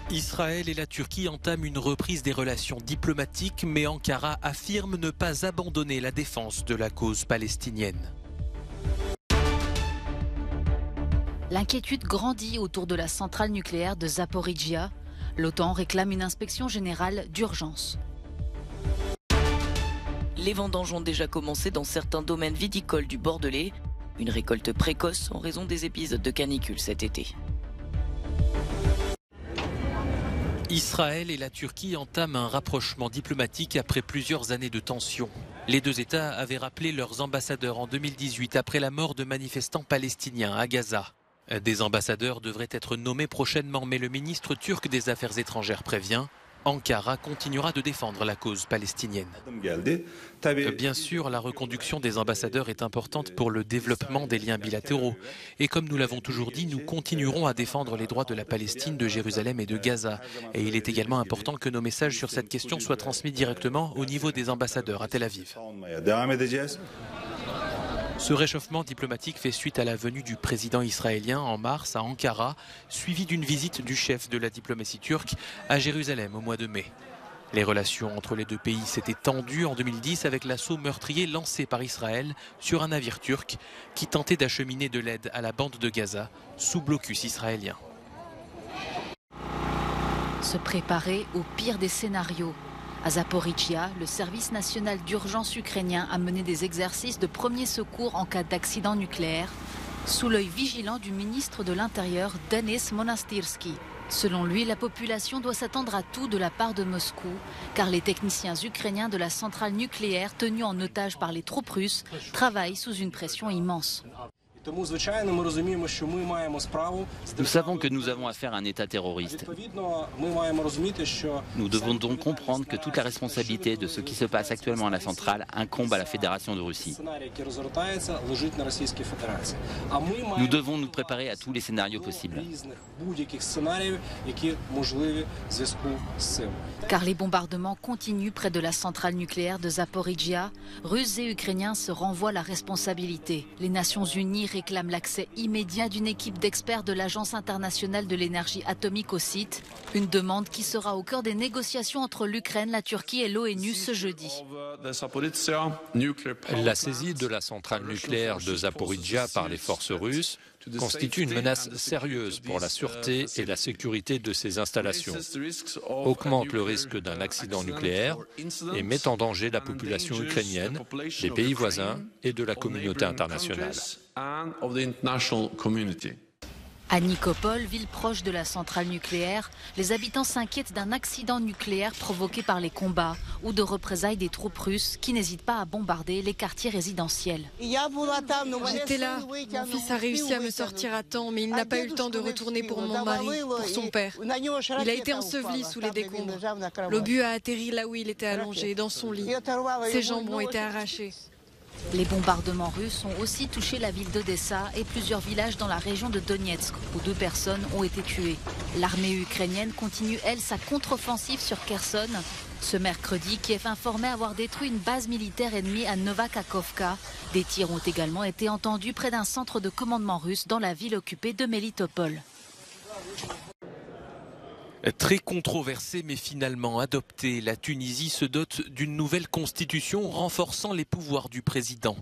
Israël et la Turquie entament une reprise des relations diplomatiques, mais Ankara affirme ne pas abandonner la défense de la cause palestinienne. L'inquiétude grandit autour de la centrale nucléaire de Zaporijia. L'OTAN réclame une inspection générale d'urgence. Les vendanges ont déjà commencé dans certains domaines viticoles du Bordelais. Une récolte précoce en raison des épisodes de canicule cet été. Israël et la Turquie entament un rapprochement diplomatique après plusieurs années de tensions. Les deux États avaient rappelé leurs ambassadeurs en 2018 après la mort de manifestants palestiniens à Gaza. Des ambassadeurs devraient être nommés prochainement, mais le ministre turc des Affaires étrangères prévient – Ankara continuera de défendre la cause palestinienne. Bien sûr, la reconduction des ambassadeurs est importante pour le développement des liens bilatéraux. Et comme nous l'avons toujours dit, nous continuerons à défendre les droits de la Palestine, de Jérusalem et de Gaza. Et il est également important que nos messages sur cette question soient transmis directement au niveau des ambassadeurs à Tel Aviv. Ce réchauffement diplomatique fait suite à la venue du président israélien en mars à Ankara, suivi d'une visite du chef de la diplomatie turque à Jérusalem au mois de mai. Les relations entre les deux pays s'étaient tendues en 2010 avec l'assaut meurtrier lancé par Israël sur un navire turc qui tentait d'acheminer de l'aide à la bande de Gaza sous blocus israélien. Se préparer au pire des scénarios. À Zaporijia, le service national d'urgence ukrainien a mené des exercices de premier secours en cas d'accident nucléaire, sous l'œil vigilant du ministre de l'Intérieur, Denis Monastirski. Selon lui, la population doit s'attendre à tout de la part de Moscou, car les techniciens ukrainiens de la centrale nucléaire, tenus en otage par les troupes russes, travaillent sous une pression immense. Nous savons que nous avons affaire à un État terroriste. Nous devons donc comprendre que toute la responsabilité de ce qui se passe actuellement à la centrale incombe à la Fédération de Russie. Nous devons nous préparer à tous les scénarios possibles. Car les bombardements continuent près de la centrale nucléaire de Zaporijia, Russes et Ukrainiens se renvoient la responsabilité. Les Nations Unies réclament l'accès immédiat d'une équipe d'experts de l'Agence internationale de l'énergie atomique au site, une demande qui sera au cœur des négociations entre l'Ukraine, la Turquie et l'ONU ce jeudi. La saisie de la centrale nucléaire de Zaporijia par les forces russes constitue une menace sérieuse pour la sûreté et la sécurité de ces installations, augmente le risque d'un accident nucléaire et met en danger la population ukrainienne, des pays voisins et de la communauté internationale. À Nikopol, ville proche de la centrale nucléaire, les habitants s'inquiètent d'un accident nucléaire provoqué par les combats ou de représailles des troupes russes qui n'hésitent pas à bombarder les quartiers résidentiels. J'étais là, mon fils a réussi à me sortir à temps, mais il n'a pas eu le temps de retourner pour mon mari, pour son père. Il a été enseveli sous les décombres. L'obus a atterri là où il était allongé, dans son lit. Ses jambes ont été arrachées. Les bombardements russes ont aussi touché la ville d'Odessa et plusieurs villages dans la région de Donetsk, où 2 personnes ont été tuées. L'armée ukrainienne continue, elle, sa contre-offensive sur Kherson. Ce mercredi, Kiev informait avoir détruit une base militaire ennemie à Novakhovka. Des tirs ont également été entendus près d'un centre de commandement russe dans la ville occupée de Melitopol. Très controversée mais finalement adoptée, la Tunisie se dote d'une nouvelle constitution renforçant les pouvoirs du président.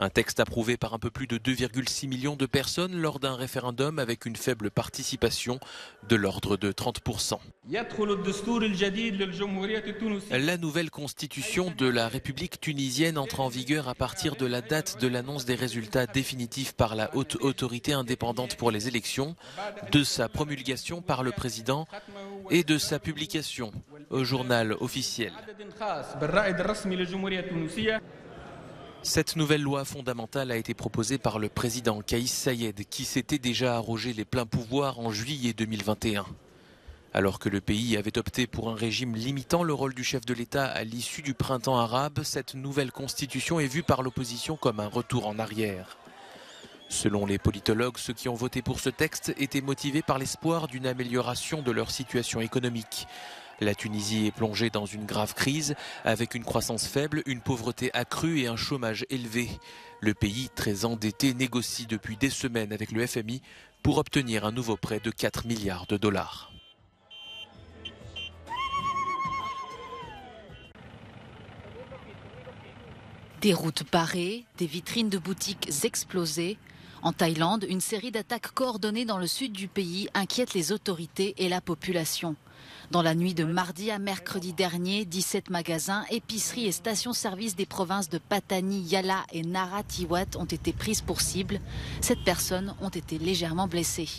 Un texte approuvé par un peu plus de 2,6 millions de personnes lors d'un référendum avec une faible participation de l'ordre de 30%. La nouvelle constitution de la République tunisienne entre en vigueur à partir de la date de l'annonce des résultats définitifs par la haute autorité indépendante pour les élections, de sa promulgation par le président et de sa publication au journal officiel. Cette nouvelle loi fondamentale a été proposée par le président Kais Saied, qui s'était déjà arrogé les pleins pouvoirs en juillet 2021. Alors que le pays avait opté pour un régime limitant le rôle du chef de l'État à l'issue du printemps arabe, cette nouvelle constitution est vue par l'opposition comme un retour en arrière. Selon les politologues, ceux qui ont voté pour ce texte étaient motivés par l'espoir d'une amélioration de leur situation économique. La Tunisie est plongée dans une grave crise, avec une croissance faible, une pauvreté accrue et un chômage élevé. Le pays, très endetté, négocie depuis des semaines avec le FMI pour obtenir un nouveau prêt de 4 milliards de dollars. Des routes barrées, des vitrines de boutiques explosées. En Thaïlande, une série d'attaques coordonnées dans le sud du pays inquiète les autorités et la population. Dans la nuit de mardi à mercredi dernier, 17 magasins, épiceries et stations-service des provinces de Pattani, Yala et Narathiwat ont été prises pour cible. 7 personnes ont été légèrement blessées.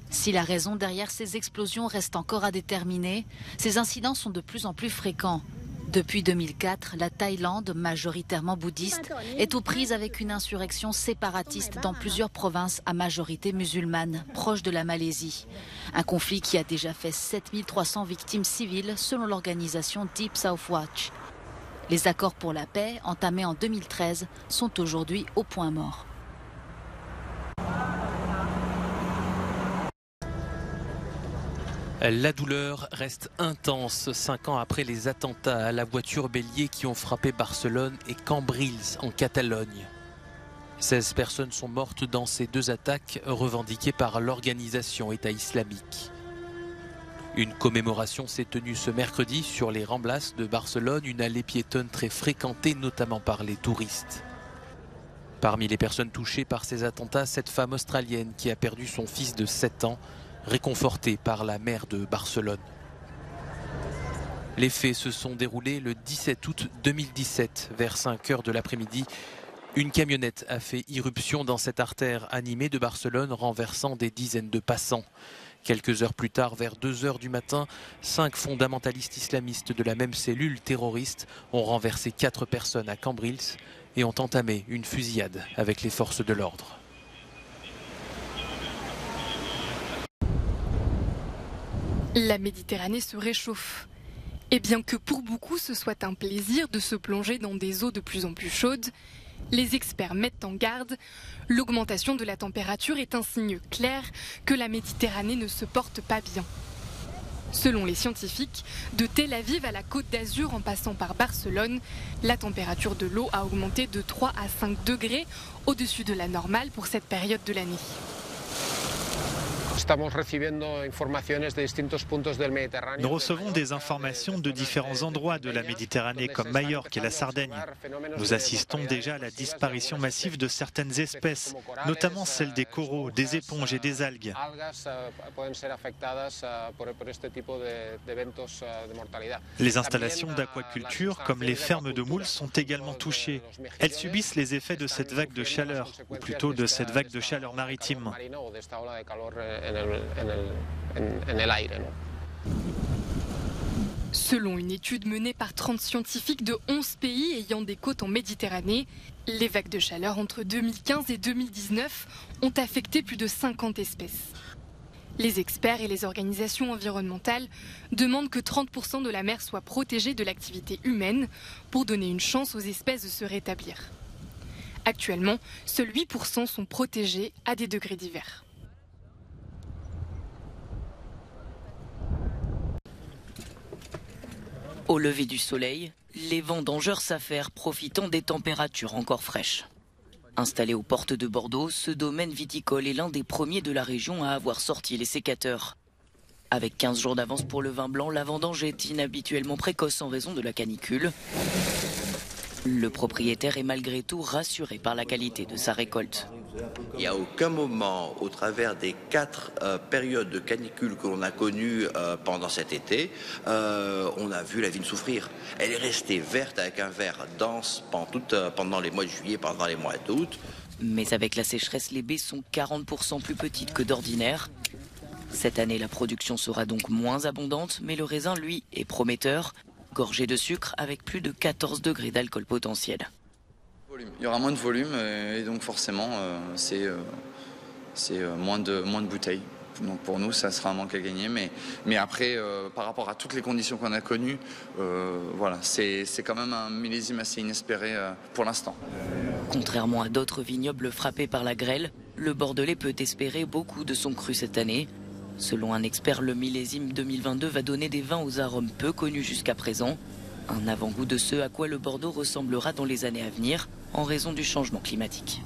Si la raison derrière ces explosions reste encore à déterminer, ces incidents sont de plus en plus fréquents. Depuis 2004, la Thaïlande, majoritairement bouddhiste, est aux prises avec une insurrection séparatiste dans plusieurs provinces à majorité musulmane, proches de la Malaisie. Un conflit qui a déjà fait 7300 victimes civiles selon l'organisation Deep South Watch. Les accords pour la paix, entamés en 2013, sont aujourd'hui au point mort. La douleur reste intense 5 ans après les attentats à la voiture bélier qui ont frappé Barcelone et Cambrils en Catalogne. 16 personnes sont mortes dans ces 2 attaques revendiquées par l'organisation État islamique. Une commémoration s'est tenue ce mercredi sur les Ramblas de Barcelone, une allée piétonne très fréquentée notamment par les touristes. Parmi les personnes touchées par ces attentats, cette femme australienne qui a perdu son fils de 7 ans, réconfortée par la maire de Barcelone. Les faits se sont déroulés le 17 août 2017, vers 5 h de l'après-midi. Une camionnette a fait irruption dans cette artère animée de Barcelone, renversant des dizaines de passants. Quelques heures plus tard, vers 2 h du matin, 5 fondamentalistes islamistes de la même cellule terroriste ont renversé 4 personnes à Cambrils et ont entamé une fusillade avec les forces de l'ordre. La Méditerranée se réchauffe. Et bien que pour beaucoup ce soit un plaisir de se plonger dans des eaux de plus en plus chaudes, les experts mettent en garde, l'augmentation de la température est un signe clair que la Méditerranée ne se porte pas bien. Selon les scientifiques, de Tel Aviv à la Côte d'Azur en passant par Barcelone, la température de l'eau a augmenté de 3 à 5 degrés au-dessus de la normale pour cette période de l'année. Nous recevons des informations de différents endroits de la Méditerranée, comme Majorque et la Sardaigne. Nous assistons déjà à la disparition massive de certaines espèces, notamment celles des coraux, des éponges et des algues. Les installations d'aquaculture, comme les fermes de moules, sont également touchées. Elles subissent les effets de cette vague de chaleur, ou plutôt de cette vague de chaleur maritime. Selon une étude menée par 30 scientifiques de 11 pays ayant des côtes en Méditerranée, les vagues de chaleur entre 2015 et 2019 ont affecté plus de 50 espèces. Les experts et les organisations environnementales demandent que 30% de la mer soit protégée de l'activité humaine pour donner une chance aux espèces de se rétablir. Actuellement, seuls 8% sont protégés à des degrés divers. Au lever du soleil, les vendangeurs s'affairent profitant des températures encore fraîches. Installé aux portes de Bordeaux, ce domaine viticole est l'un des premiers de la région à avoir sorti les sécateurs. Avec 15 jours d'avance pour le vin blanc, la vendange est inhabituellement précoce en raison de la canicule. Le propriétaire est malgré tout rassuré par la qualité de sa récolte. Il n'y a aucun moment, au travers des 4 périodes de canicule que l'on a connues pendant cet été, on a vu la vigne souffrir. Elle est restée verte avec un vert dense pendant les mois de juillet, pendant les mois d'août. Mais avec la sécheresse, les baies sont 40% plus petites que d'ordinaire. Cette année, la production sera donc moins abondante, mais le raisin, lui, est prometteur. Gorgé de sucre avec plus de 14 degrés d'alcool potentiel. Il y aura moins de volume et donc forcément c'est moins de bouteilles. Donc pour nous ça sera un manque à gagner. Mais après par rapport à toutes les conditions qu'on a connues, voilà, c'est quand même un millésime assez inespéré pour l'instant. Contrairement à d'autres vignobles frappés par la grêle, le Bordelais peut espérer beaucoup de son cru cette année. Selon un expert, le millésime 2022 va donner des vins aux arômes peu connus jusqu'à présent. Un avant-goût de ce à quoi le Bordeaux ressemblera dans les années à venir en raison du changement climatique.